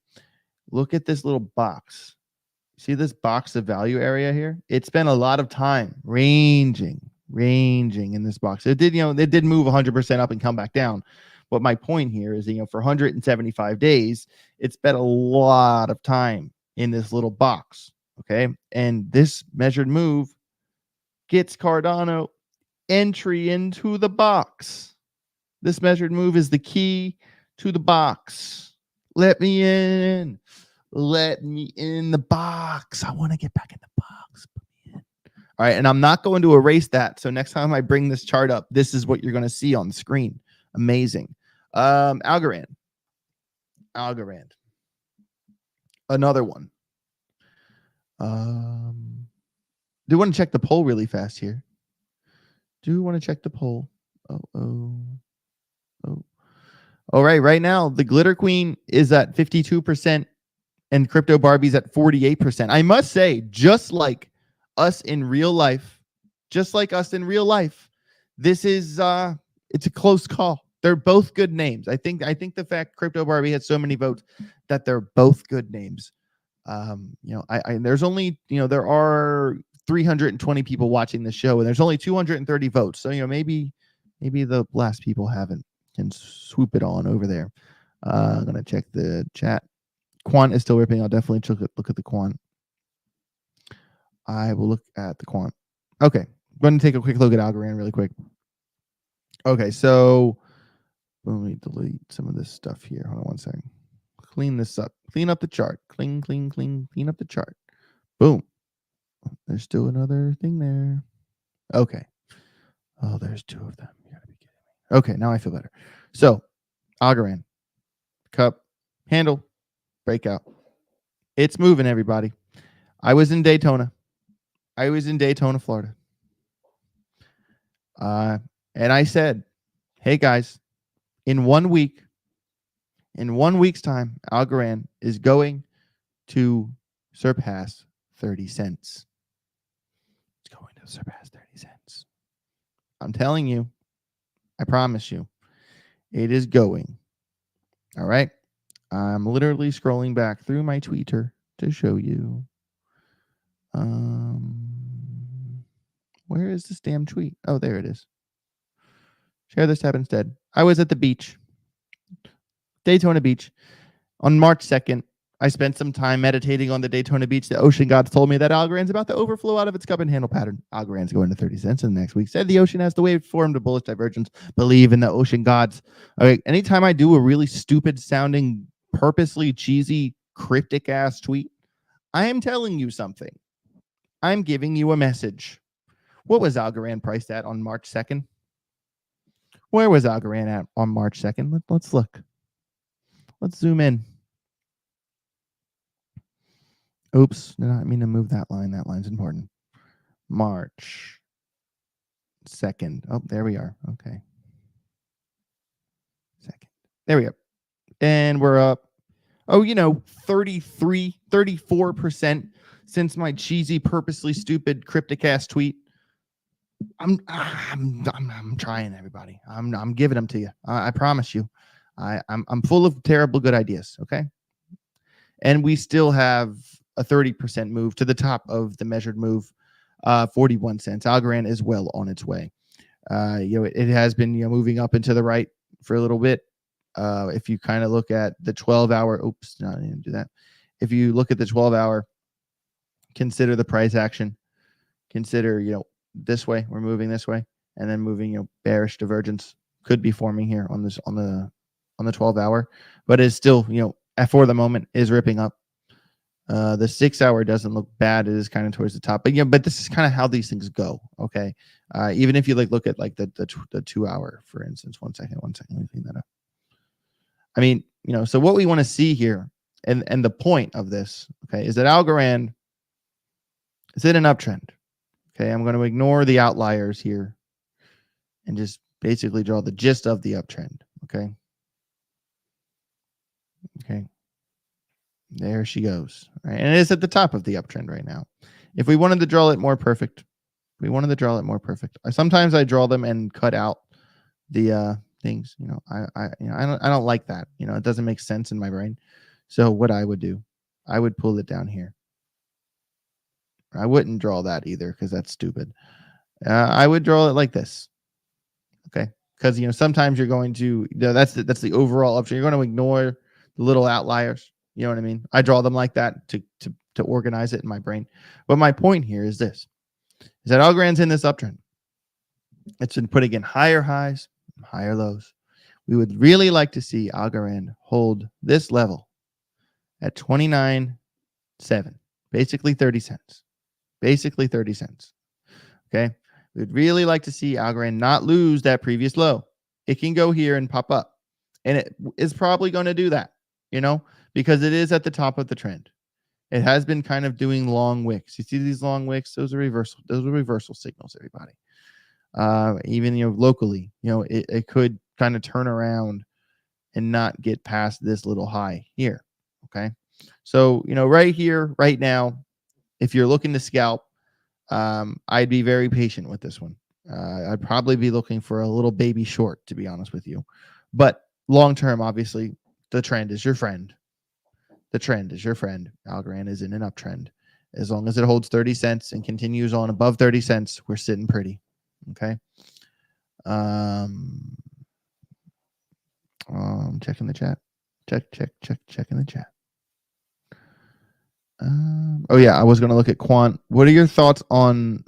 look at this little box. See this box of value area here? It spent a lot of time ranging in this box. It did, it did move 100% up and come back down. But my point here is, for 175 days, it spent a lot of time in this little box. Okay. And this measured move gets Cardano entry into the box. This measured move is the key to the box. Let me in. Let me in the box. I want to get back in the box. Put me in. All right. And I'm not going to erase that. So next time I bring this chart up, this is what you're going to see on the screen. Amazing. Algorand. Another one. Do want to check the poll really fast here. Do want to check the poll. Oh. All right. Right now, the Glitter Queen is at 52%. And Crypto Barbie's at 48%. I must say, just like us in real life, this is it's a close call. They're both good names. I think the fact Crypto Barbie had so many votes that they're both good names. There's only, there are 320 people watching the show, and there's only 230 votes. So, maybe the last people can swoop it on over there. I'm gonna check the chat. Quant is still ripping. I'll definitely look at the Quant. I will look at the Quant. Okay. I'm going to take a quick look at Algorand really quick. Okay. So let me delete some of this stuff here. Hold on one second. Clean this up. Clean up the chart. Clean up the chart. Boom. There's still another thing there. Okay. Oh, there's two of them. You gotta be kidding me. Okay. Now I feel better. So Algorand. Cup. Handle. Breakout. It's moving, everybody. I was in Daytona, Florida. And I said, hey guys, in 1 week's time, Algorand is going to surpass 30 cents. It's going to surpass 30 cents. I'm telling you, I promise you, it is going. All right. I'm literally scrolling back through my tweeter to show you. Where is this damn tweet? Oh, there it is. Share this tab instead. I was at the beach, Daytona Beach, on March 2nd. I spent some time meditating on the Daytona Beach. The ocean gods told me that Algorand's about to overflow out of its cup and handle pattern. Algorand's going to 30 cents in the next week. Said the ocean has the wave formed a bullish divergence. Believe in the ocean gods. All right. Anytime I do a really stupid sounding, purposely cheesy, cryptic ass tweet, I am telling you something. I'm giving you a message. What was Algorand priced at on March 2nd? Where was Algorand at on March 2nd? Let's look. Let's zoom in. Oops, did not mean to move that line. That line's important. March 2nd. Oh, there we are. Okay. 2nd. There we go. And we're up, 33, 34% since my cheesy, purposely stupid, cryptic ass tweet. I'm trying, everybody. I'm giving them to you. I promise you. I'm full of terrible good ideas. Okay. And we still have a 30% move to the top of the measured move, 41 cents. Algorand is well on its way. It has been moving up and to the right for a little bit. If you kind of look at the 12-hour, oops, no, I didn't do that. If you look at the 12-hour, consider the price action. Consider, this way, we're moving this way, and then moving, bearish divergence could be forming here on this on the 12-hour, but it's still, for the moment is ripping up. The 6-hour doesn't look bad. It is kind of towards the top, but this is kind of how these things go. Okay. Even if you look at the 2-hour, for instance, one second, let me clean that up. I mean, so what we want to see here, and the point of this, okay, is that Algorand is in an uptrend. Okay, I'm going to ignore the outliers here and just basically draw the gist of the uptrend. Okay. Okay. There she goes. Right. And it is at the top of the uptrend right now. If we wanted to draw it more perfect, sometimes I draw them and cut out the things. I don't like that. It doesn't make sense in my brain. So what I would do, I would pull it down here. I wouldn't draw that either because that's stupid. I would draw it like this. Okay. Because sometimes you're going to that's the overall uptrend. You're going to ignore the little outliers. You know what I mean? I draw them like that to organize it in my brain. But my point here is this: is that Algorand's in this uptrend. It's been putting in higher highs, higher lows. We would really like to see Algorand hold this level at 29.7, basically 30 cents. Basically 30 cents. Okay. We'd really like to see Algorand not lose that previous low. It can go here and pop up. And it is probably going to do that, because it is at the top of the trend. It has been kind of doing long wicks. You see these long wicks? Those are reversal signals, everybody. Even locally, it could kind of turn around and not get past this little high here. Okay. So, right here, right now, if you're looking to scalp, I'd be very patient with this one. I'd probably be looking for a little baby short, to be honest with you. But long term, obviously, the trend is your friend. The trend is your friend. Algorand is in an uptrend. As long as it holds 30 cents and continues on above 30 cents, we're sitting pretty. Okay. Checking the chat. Checking the chat. Oh yeah, I was going to look at Quant. What are your thoughts on?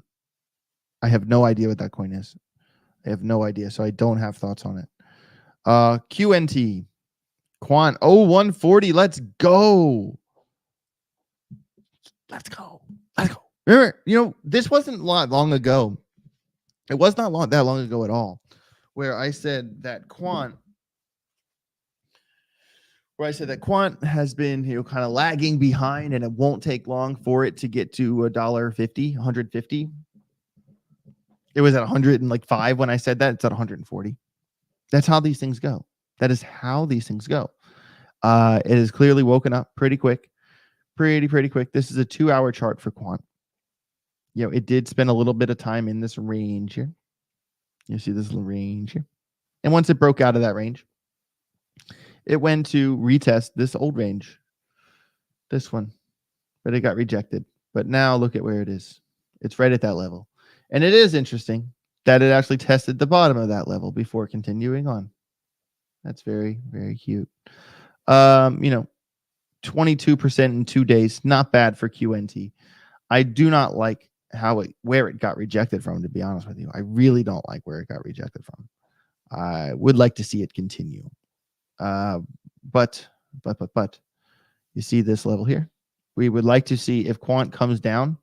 I have no idea what that coin is. I have no idea, so I don't have thoughts on it. QNT, Quant, 140. Let's go. Let's go. Remember, this wasn't long ago. It was not that long ago at all, where I said that Quant has been, kind of lagging behind, and it won't take long for it to get to $1.50, 150. It was at 105 when I said that. It's at 140. That's how these things go. That is how these things go. It has clearly woken up pretty quick. Pretty quick. This is a 2-hour chart for Quant. It did spend a little bit of time in this range here. You see this little range here. And once it broke out of that range, it went to retest this old range. This one. But it got rejected. But now look at where it is. It's right at that level. And it is interesting that it actually tested the bottom of that level before continuing on. That's very, very cute. 22% in 2 days. Not bad for QNT. I do not like where it got rejected from, to be honest with you. I really don't like where it got rejected from. I would like to see it continue. But you see this level here? We would like to see, if Quant comes down,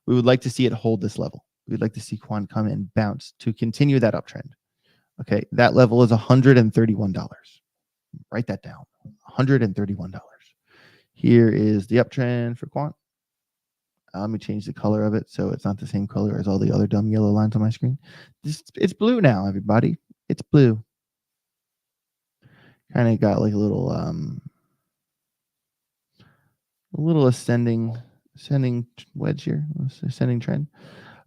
we would like to see it hold this level. We'd like to see Quant come and bounce to continue that uptrend. Okay, that level is $131. Write that down. $131. Here is the uptrend for Quant. Let me change the color of it so it's not the same color as all the other dumb yellow lines on my screen. It's blue now, everybody. It's blue. Kind of got like a little ascending wedge here, ascending trend.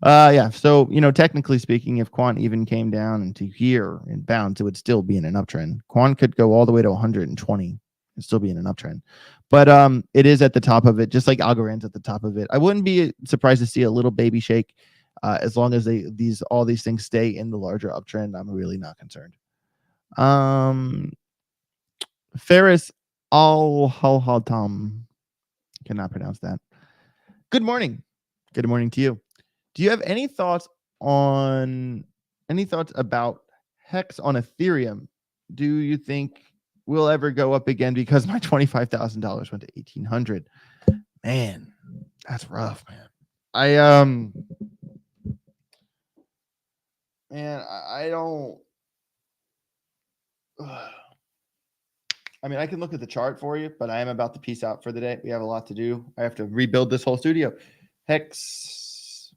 Yeah. So technically speaking, if Quant even came down into here and bounced, it would still be in an uptrend. Quant could go all the way to 120 and still be in an uptrend. But it is at the top of it, just like Algorand's at the top of it. I wouldn't be surprised to see a little baby shake as long as all these things stay in the larger uptrend. I'm really not concerned. Ferris Al-Halhatam. Cannot pronounce that. Good morning. Good morning to you. Do you have any thoughts about Hex on Ethereum? Do you think we'll ever go up again? Because my $25,000 went to 1,800. Man, that's rough, man. I don't. I mean, I can look at the chart for you, but I am about to peace out for the day. We have a lot to do. I have to rebuild this whole studio. Hex.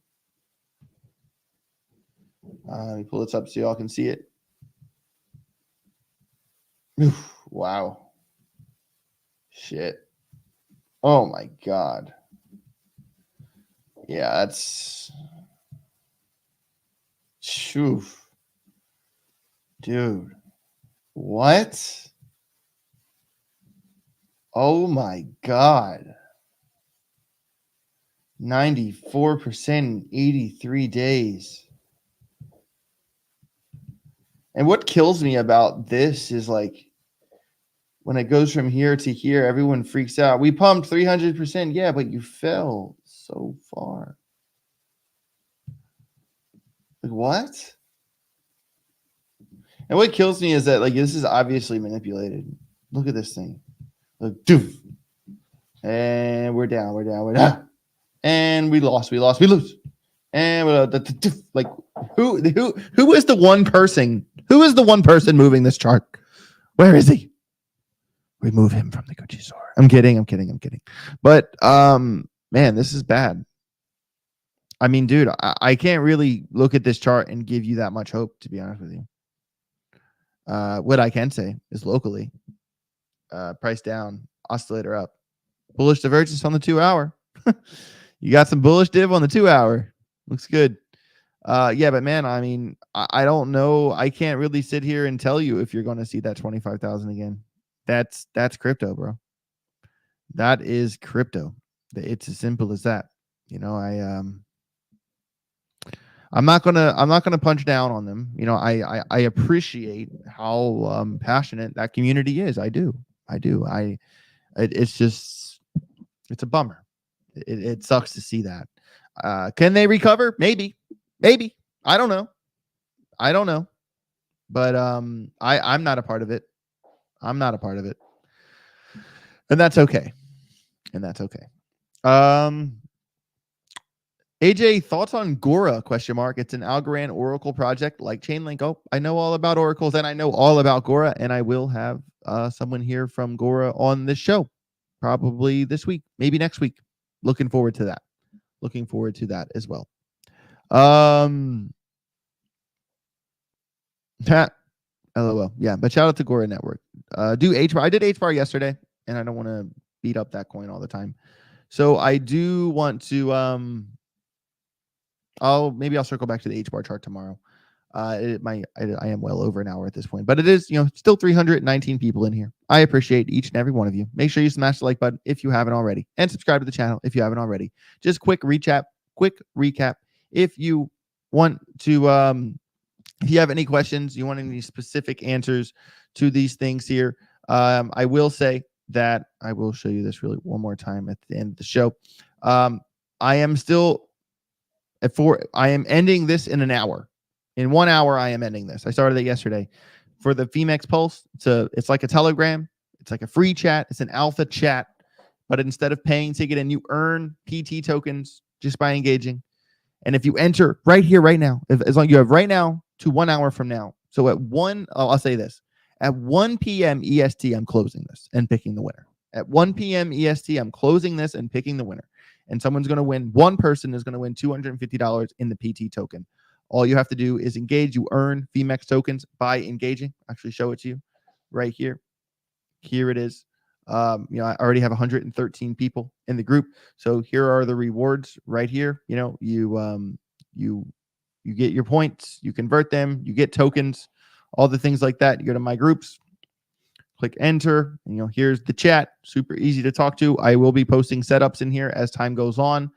Let me pull this up so y'all can see it. Oof, wow. Shit. Oh my God. Yeah, that's. Shoo. Dude. What? Oh my God. 94% in 83 days. And what kills me about this is like when it goes from here to here, everyone freaks out. We pumped 300%. Yeah, but you fell so far. Like, what? And what kills me is that like this is obviously manipulated. Look at this thing. Look, doof. And we're down. And we lost. We lose. And like who is the one person? Who is the one person moving this chart? Where is he? Remove him from the Gucci store. I'm kidding. But man, this is bad. I mean, dude, I can't really look at this chart and give you that much hope, to be honest with you. What I can say is locally, price down, oscillator up, bullish divergence on the 2 hour. You got some bullish div on the 2 hour. Looks good. Yeah, but man, I mean, I don't know. I can't really sit here and tell you if you're going to see that 25,000 again. That's crypto, bro. That is crypto. It's as simple as that. You know, I'm not gonna punch down on them. You know, I appreciate how passionate that community is. I do. It's just it's a bummer. It sucks to see that. Can they recover? Maybe. I don't know. But I'm not a part of it. And that's okay. AJ, thoughts on Gora? ? It's an Algorand Oracle project like Chainlink. Oh, I know all about oracles and I know all about Gora, and I will have someone here from Gora on this show probably this week, maybe next week. Looking forward to that as well. LOL. Yeah, but shout out to Gora Network. Do HBAR. I did HBAR yesterday, and I don't want to beat up that coin all the time. So I do want to maybe I'll circle back to the HBAR chart tomorrow. I am well over an hour at this point, but it is, still 319 people in here. I appreciate each and every one of you. Make sure you smash the like button if you haven't already, and subscribe to the channel if you haven't already. Just quick recap. If you want to, if you have any questions, you want any specific answers to these things here, I will say that I will show you this really one more time at the end of the show. I am ending this in an hour. In 1 hour, I am ending this. I started it yesterday. For the Phemex Pulse, it's like a Telegram. It's like a free chat. It's an alpha chat. But instead of paying to get in, you earn PT tokens just by engaging. And if you enter right here, right now, as long as you have right now to 1 hour from now. So I'll say this. At 1 p.m. EST, I'm closing this and picking the winner. At 1 p.m. EST, I'm closing this and picking the winner. And someone's going to win. One person is going to win $250 in the PT token. All you have to do is engage. You earn Phemex tokens by engaging. I'll actually show it to you right here. Here it is. I already have 113 people in the group. So here are the rewards right here. You get your points, you convert them, you get tokens, all the things like that. You go to my groups, click enter, and here's the chat. Super easy to talk to. I will be posting setups in here as time goes on.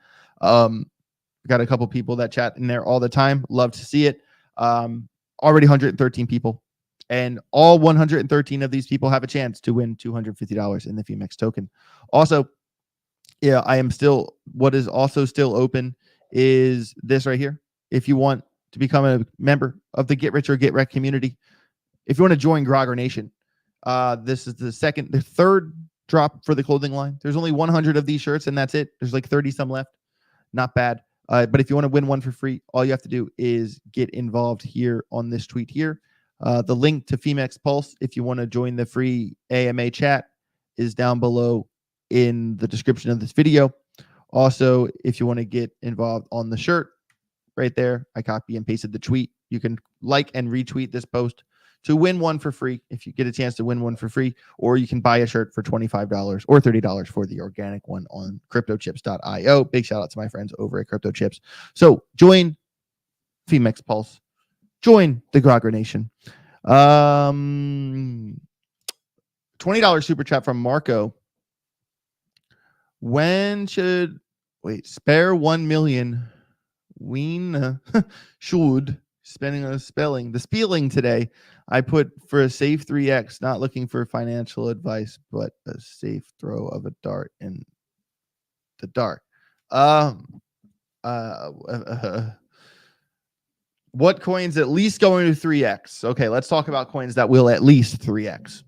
Got a couple people that chat in there all the time. Love to see it. Already 113 people. And all 113 of these people have a chance to win $250 in the Phemex token. Also, yeah, what is also still open is this right here. If you want to become a member of the Get Rich or Get Wrecked community, if you want to join Grogger Nation, this is the third drop for the clothing line. There's only 100 of these shirts, and that's it. There's like 30 some left. Not bad. But if you want to win one for free, all you have to do is get involved here on this tweet here. The link to Femex Pulse, if you want to join the free AMA chat, is down below in the description of this video. Also, if you want to get involved on the shirt, right there, I copy and pasted the tweet. You can like and retweet this post to win one for free if you get a chance to win one for free, or you can buy a shirt for $25 or $30 for the organic one on cryptochips.io. Big shout out to my friends over at Crypto Chips. So join Femex Pulse, join the Grogger Nation. $20 super chat from Marco. When should spare 1 million? Ween should spending on the spelling today. I put for a safe 3x, not looking for financial advice, but a safe throw of a dart in the dark. What coins at least going to 3x? Okay, let's talk about coins that will at least 3x.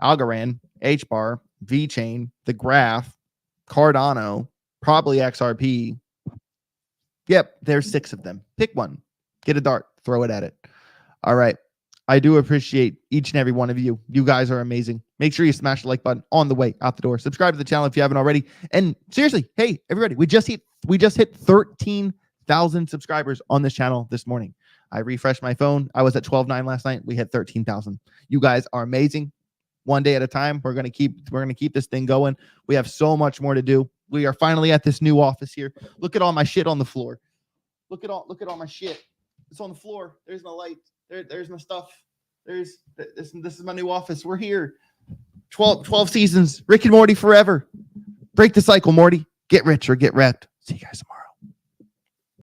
Algorand, HBAR, VChain, the Graph, Cardano, probably XRP. Yep, there's 6 of them. Pick one. Get a dart. Throw it at it. All right. I do appreciate each and every one of you. You guys are amazing. Make sure you smash the like button on the way out the door. Subscribe to the channel if you haven't already. And seriously, hey, everybody, we just hit 13,000 subscribers on this channel this morning. I refreshed my phone. I was at 12.9 last night. We hit 13,000. You guys are amazing. One day at a time. We're gonna keep this thing going. We have so much more to do. We are finally at this new office here. Look at all my shit on the floor. Look at all my shit. It's on the floor. There's my light. There's my stuff. This is my new office. We're here. 12 seasons. Rick and Morty forever. Break the cycle, Morty. Get rich or get wrecked. See you guys tomorrow.